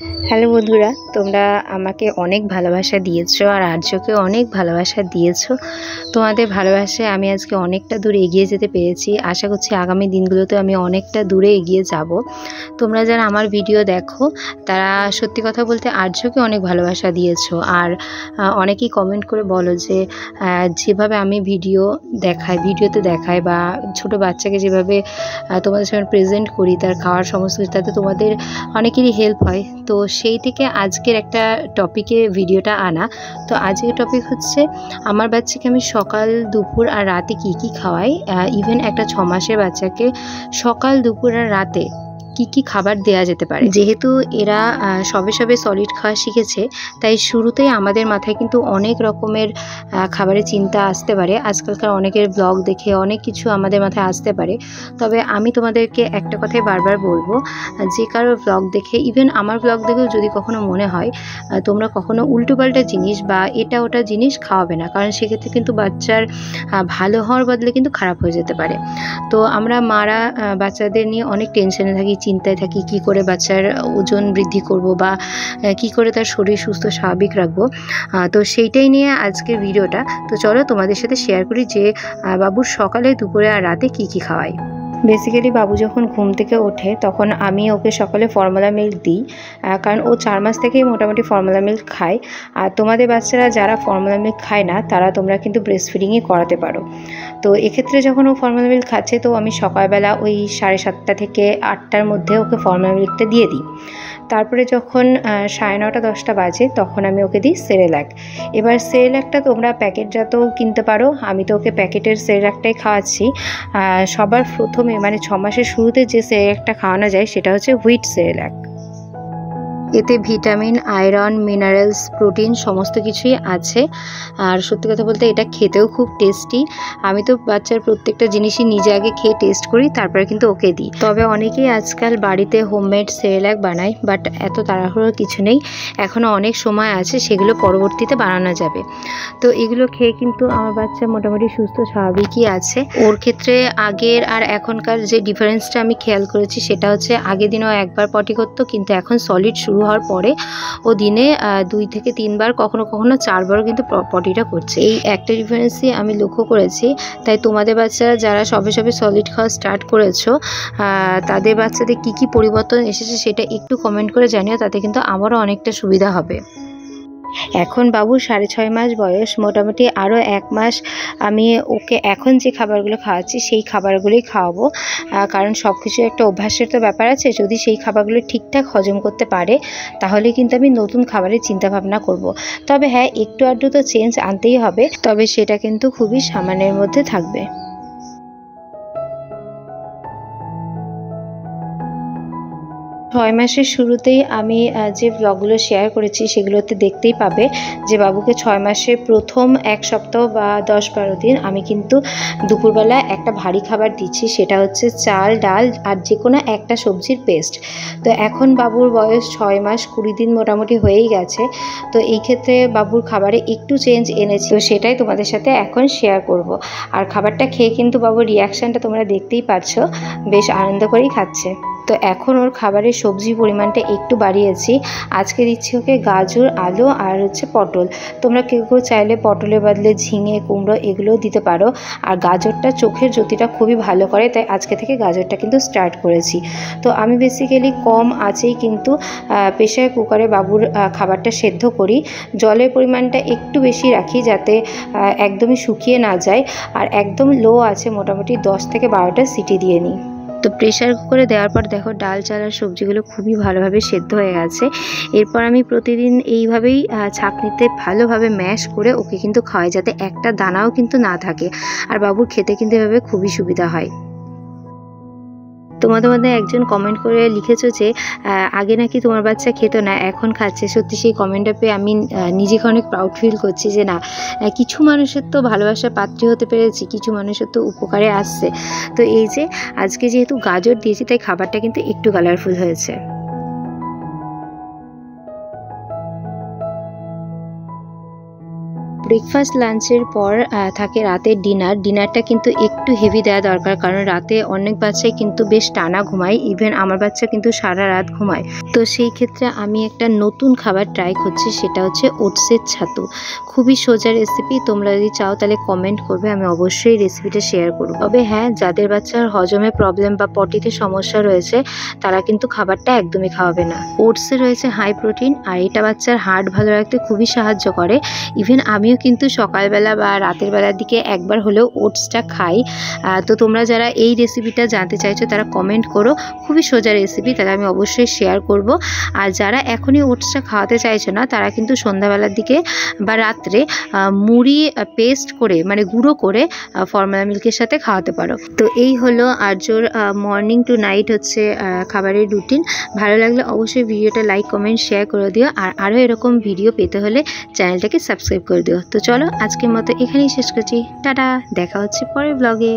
Hello বন্ধুরা, তোমরা আমাকে অনেক ভালোবাসা দিয়েছো আর আর্যকে অনেক ভালোবাসা দিয়েছো। তোমাদের ভালোবাসায় আমি আজকে অনেকটা দূর এগিয়ে যেতে পেরেছি। আশা করছি আগামী দিনগুলোতে আমি অনেকটা দূরে এগিয়ে যাব। তোমরা যারা আমার ভিডিও দেখো তারা সত্যি কথা বলতে আর্যকে অনেক ভালোবাসা দিয়েছো। আর অনেকেই কমেন্ট করে বলো যে যেভাবে আমি ভিডিওতে দেখাই বা ছোট বাচ্চাকে যেভাবে তোমাদের সামনে প্রেজেন্ট করি, তার খাওয়ার সমস্ত কিছু, তাতে তোমাদের অনেকেরই হেল্প হয়। তো সেই থেকে আজকের একটা টপিকে ভিডিওটা আনা। তো আজকের টপিক হচ্ছে আমার বাচ্চাকে আমি সকাল দুপুর আর রাতে কি খাওয়াই। ইভেন একটা 6 মাসের বাচ্চাকে সকাল দুপুর আর রাতে কি খাবার দেয়া যেতে পারে। যেহেতু এরা সবে সলিড খাওয়া শিখেছে, তাই শুরুতেই আমাদের মাথায় কিন্তু অনেক রকমের খাবারের চিন্তা আসতে পারে। আজকালকার অনেকের ব্লগ দেখে অনেক কিছু আমাদের মাথায় আসতে পারে। তবে আমি তোমাদেরকে একটা কথাই বারবার বলবো, যে কারোর ব্লগ দেখে, ইভেন আমার ব্লগ দেখেও যদি কখনো মনে হয় তোমরা কখনো উল্টোপাল্টা জিনিস বা এটা ওটা জিনিস খাওয়াবে না, কারণ সেক্ষেত্রে কিন্তু বাচ্চার ভালো হওয়ার বদলে কিন্তু খারাপ হয়ে যেতে পারে। তো আমরা মারা বাচ্চাদের নিয়ে অনেক টেনশনে থাকি, চিন্তায় থাকি, কি করে বাচ্চার ওজন বৃদ্ধি করব বা কি করে তার শরীর সুস্থ স্বাভাবিক রাখবো। তো সেইটাই নিয়ে আজকের ভিডিওটা। তো চলো তোমাদের সাথে শেয়ার করি যে বাবুর সকালে দুপুরে আর রাতে কি খাওয়াই। বেসিক্যালি বাবু যখন ঘুম থেকে ওঠে তখন আমি ওকে সকালে ফর্মুলা মিল্ক দিই, কারণ ও 4 মাস থেকেই মোটামুটি ফর্মুলা মিল্ক খায়। আর তোমাদের বাচ্চারা যারা ফর্মুলা মিল্ক খায় না তারা তোমরা কিন্তু ব্রেস্ট ফিডিংই করাতে পারো। তো এক্ষেত্রে যখন ও ফর্মুলা মিল্ক খাচ্ছে, তো আমি সকালবেলা ওই 7:30 থেকে 8টার মধ্যে ওকে ফর্মুলা মিল্কটা দিয়ে দিই। তারপরে যখন 9:30 10টা বাজে তখন আমি ওকে দিই সেরেল্যাক। এবার সেরেল্যাকটা তোমরা প্যাকেটজাতও কিনতে পারো, আমি তো ওকে প্যাকেটের সেরেল্যাকটাই খাওয়াচ্ছি। সবার প্রথমে মানে 6 মাসের শুরুতে যে সেরেল্যাকটা খাওয়ানো যায় সেটা হচ্ছে হুইট সেরেল্যাক। এতে ভিটামিন, আয়রন, মিনারেলস, প্রোটিন সমস্ত কিছুই আছে। আর সত্যি কথা বলতে এটা খেতেও খুব টেস্টি। আমি তো বাচ্চার প্রত্যেকটা জিনিসই নিজে আগে খেয়ে টেস্ট করি, তারপরে কিন্তু ওকে দিই। তবে অনেকেই আজকাল বাড়িতে হোমমেড সেরেল্যাক বানায়, বাট এত তাড়াহুড়োর কিছু নেই, এখনও অনেক সময় আছে, সেগুলো পরবর্তীতে বানানো যাবে। তো এগুলো খেয়ে কিন্তু আমার বাচ্চা মোটামুটি সুস্থ স্বাভাবিকই আছে। ওর ক্ষেত্রে আগের আর এখনকার যে ডিফারেন্সটা আমি খেয়াল করেছি সেটা হচ্ছে, আগের দিনও একবার পটি করতো, কিন্তু এখন সলিড শুরু হওয়ার পরে ও দিনে 2 থেকে 3 বার, কখনো 4বারও কিন্তু পটিটা করছে। এই একটা ডিফারেন্সই আমি লক্ষ্য করেছি। তাই তোমাদের বাচ্চারা যারা সবে সলিড খাওয়া স্টার্ট করেছো, তাদের বাচ্চাদের কি পরিবর্তন এসেছে সেটা একটু কমেন্ট করে জানিও, তাতে কিন্তু আমারও অনেকটা সুবিধা হবে। এখন বাবুর 6.5 মাস বয়স, মোটামুটি আরও 1 মাস আমি ওকে এখন যে খাবারগুলো খাওয়াচ্ছি সেই খাবারগুলোই খাওয়াবো, কারণ সব কিছু একটা অভ্যাসের তো ব্যাপার আছে। যদি সেই খাবারগুলো ঠিকঠাক হজম করতে পারে তাহলে কিন্তু আমি নতুন খাবারের চিন্তাভাবনা করব। তবে হ্যাঁ, একটু আধটু তো চেঞ্জ আনতেই হবে, তবে সেটা কিন্তু খুবই সামান্যের মধ্যে থাকবে। 6 মাসের শুরুতেই আমি যে ব্লগগুলো শেয়ার করেছি সেগুলোতে দেখতেই পাবে যে বাবুকে 6 মাসের প্রথম 1 সপ্তাহ বা 10-12 দিন আমি কিন্তু দুপুরবেলা একটা ভারী খাবার দিচ্ছি, সেটা হচ্ছে চাল, ডাল আর যে কোনো একটা সবজির পেস্ট। তো এখন বাবুর বয়স 6 মাস 20 দিন মোটামুটি হয়েই গেছে। তো এই ক্ষেত্রে বাবুর খাবারে একটু চেঞ্জ এনেছি, তো সেটাই তোমাদের সাথে এখন শেয়ার করব। আর খাবারটা খেয়ে কিন্তু বাবুর রিয়াকশানটা তোমরা দেখতেই পাচ্ছ, বেশ আনন্দ করেই খাচ্ছে। তো এখন ওর খাবারের সবজির পরিমাণটা একটু বাড়িয়েছি। আজকে দিচ্ছি ওকে গাজর, আলু আর হচ্ছে পটল। তোমরা কেউ চাইলে পটলের বদলে ঝিঙে, কুমড়ো এগুলোও দিতে পারো। আর গাজরটা চোখের জ্যোতিটা খুবই ভালো করে, তাই আজকে থেকে গাজরটা কিন্তু স্টার্ট করেছি। তো আমি বেসিক্যালি কম আঁচেই কিন্তু প্রেসার কুকারে বাবুর খাবারটা সেদ্ধ করি। জলের পরিমাণটা একটু বেশি রাখি যাতে একদমই শুকিয়ে না যায়। আর একদম লো আছে, মোটামুটি 10 থেকে 12টা সিটি দিয়ে নিই। তো প্রেসার কুকারে দেওয়ার পর দেখো ডাল, চাল আর সবজিগুলো খুবই ভালোভাবে সেদ্ধ হয়ে গেছে। এরপর আমি প্রতিদিন এইভাবেই ছাঁকনিতে ভালোভাবে ম্যাশ করে ওকে কিন্তু খাওয়াই, যাতে একটা দানাও কিন্তু না থাকে। আর বাবুর খেতে কিন্তু এভাবে খুবই সুবিধা হয়। তোমাদের মধ্যে একজন কমেন্ট করে লিখেছো যে আগে নাকি তোমার বাচ্চা খেত না, এখন খাচ্ছে। সত্যি সেই কমেন্টটা পেয়ে আমি নিজেকে অনেক প্রাউড ফিল করছি যে না, কিছু মানুষের তো ভালোবাসার পাত্রী হতে পেরেছি, কিছু মানুষের তো উপকারে আসছে। তো এই যে আজকে যেহেতু গাজর দিয়েছি তাই খাবারটা কিন্তু একটু কালারফুল হয়েছে। ব্রেকফাস্ট লাঞ্চের পর থাকে রাতের ডিনারটা কিন্তু একটু হেভি দেওয়া দরকার, কারণ রাতে অনেক বাচ্চাই কিন্তু বেশ টানা ঘুমায়, ইভেন আমার বাচ্চা কিন্তু সারা রাত ঘুমায়। তো সেই ক্ষেত্রে আমি একটা নতুন খাবার ট্রাই করছি, সেটা হচ্ছে ওটসের ছাতু। খুবই সোজা রেসিপি, তোমরা যদি চাও তাহলে কমেন্ট করবে, আমি অবশ্যই রেসিপিটা শেয়ার করব। তবে হ্যাঁ, যাদের বাচ্চার হজমে প্রবলেম বা পটিতে সমস্যা রয়েছে তারা কিন্তু খাবারটা একদমই খাওয়াবে না। ওটসে রয়েছে হাই প্রোটিন, আর এটা বাচ্চার হার্ট ভালো রাখতে খুবই সাহায্য করে। ইভেন আমিও কিন্তু সকালবেলা বা রাতের বেলার দিকে একবার হলেও ওটসটা খাই। তো তোমরা যারা এই রেসিপিটা জানতে চাইছো তারা কমেন্ট করো, খুবই সোজা রেসিপি, তাহলে আমি অবশ্যই শেয়ার করব। আর যারা এখনই ওটসটা খাওয়াতে চাইছো না তারা কিন্তু সন্ধ্যাবেলার দিকে বা রাত্রে মুড়ি পেস্ট করে মানে গুঁড়ো করে ফর্মুলা মিল্কের সাথে খাওয়াতে পারো। তো এই হলো আর্যর মর্নিং টু নাইট হচ্ছে খাবারের রুটিন। ভালো লাগলে অবশ্যই ভিডিওটা লাইক কমেন্ট শেয়ার করে দিও, আর আরও এরকম ভিডিও পেতে হলে চ্যানেলটাকে সাবস্ক্রাইব করে দিও। তো চলো আজকের মতো এখানেই শেষ করছি, টাটা, দেখা হচ্ছে পরের ব্লগে।